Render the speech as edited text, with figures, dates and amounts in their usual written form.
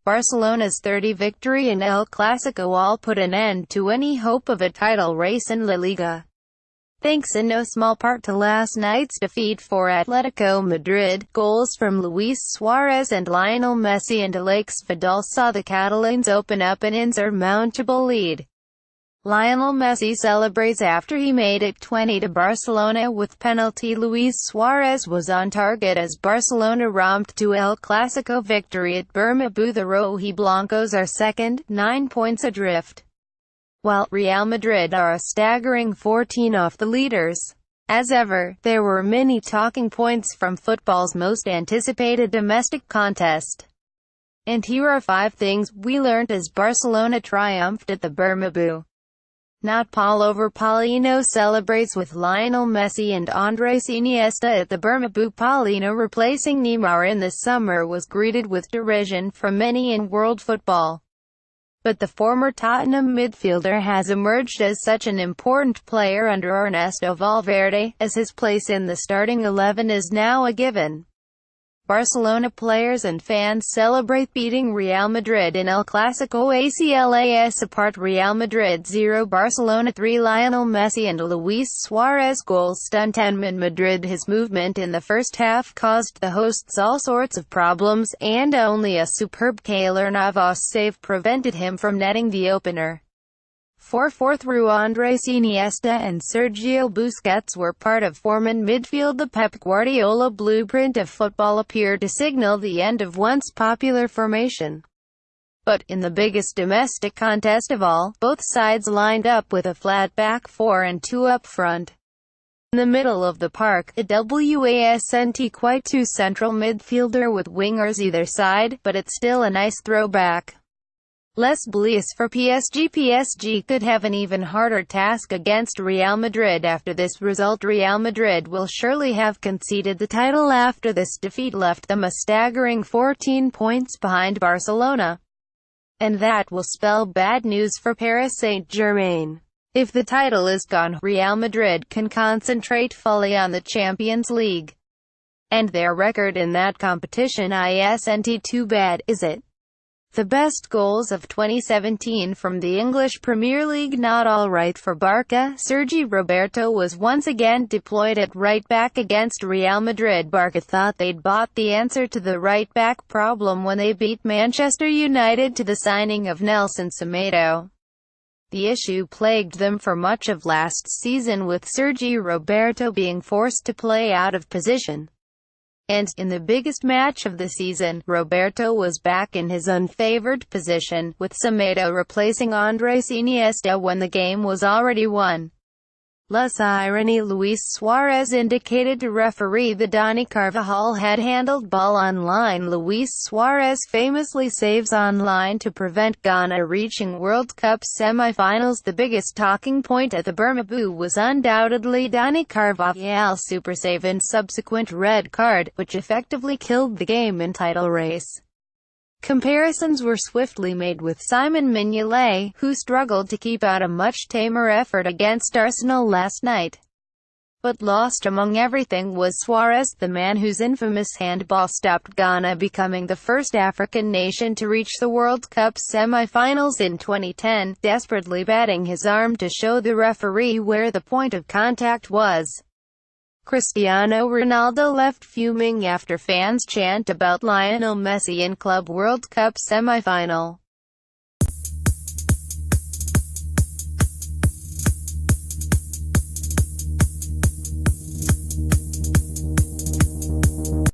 Barcelona's 30th victory in El Clasico all put an end to any hope of a title race in La Liga. Thanks in no small part to last night's defeat for Atletico Madrid, goals from Luis Suarez and Lionel Messi and Alex Vidal saw the Catalans open up an insurmountable lead. Lionel Messi celebrates after he made it 20 to Barcelona with penalty. Luis Suarez was on target as Barcelona romped to El Clasico victory at Bernabeu. The Rojiblancos are second, 9 points adrift, while Real Madrid are a staggering 14 off the leaders. As ever, there were many talking points from football's most anticipated domestic contest. And here are 5 things we learned as Barcelona triumphed at the Bernabeu. Not Paul over Paulino celebrates with Lionel Messi and Andres Iniesta at the Bernabeu. Paulino replacing Neymar in the summer was greeted with derision from many in world football. But the former Tottenham midfielder has emerged as such an important player under Ernesto Valverde, as his place in the starting 11 is now a given. Barcelona players and fans celebrate beating Real Madrid in El Clasico. ACLAS apart, Real Madrid 0 Barcelona 3. Lionel Messi and Luis Suarez goals stunned Madrid. His movement in the first half caused the hosts all sorts of problems, and only a superb Keylor Navas save prevented him from netting the opener. 4-4 through Andres Iniesta and Sergio Busquets were part of foreman midfield. The Pep Guardiola blueprint of football appeared to signal the end of once popular formation. But, in the biggest domestic contest of all, both sides lined up with a flat back 4 and 2 up front. In the middle of the park, a wasn't quite 2 central midfielder with wingers either side, but it's still a nice throwback. Les Bleus for PSG. PSG could have an even harder task against Real Madrid after this result. Real Madrid will surely have conceded the title after this defeat left them a staggering 14 points behind Barcelona. And that will spell bad news for Paris Saint-Germain. If the title is gone, Real Madrid can concentrate fully on the Champions League. And their record in that competition isn't too bad, is it? The best goals of 2017 from the English Premier League. Not all right for Barca. Sergi Roberto was once again deployed at right back against Real Madrid. Barca thought they'd bought the answer to the right back problem when they beat Manchester United to the signing of Nelson Semedo. The issue plagued them for much of last season, with Sergi Roberto being forced to play out of position. And, in the biggest match of the season, Roberto was back in his unfavored position, with Semedo replacing Andres Iniesta when the game was already won. Less irony, Luis Suarez indicated to referee the Dani Carvajal had handled ball on line. Luis Suarez famously saves on line to prevent Ghana reaching World Cup semi-finals. The biggest talking point at the Bernabeu was undoubtedly Dani Carvajal's super save and subsequent red card, which effectively killed the game and title race. Comparisons were swiftly made with Simon Mignolet, who struggled to keep out a much tamer effort against Arsenal last night. But lost among everything was Suarez, the man whose infamous handball stopped Ghana becoming the first African nation to reach the World Cup semi-finals in 2010, desperately batting his arm to show the referee where the point of contact was. Cristiano Ronaldo left fuming after fans chant about Lionel Messi in Club World Cup semi-final.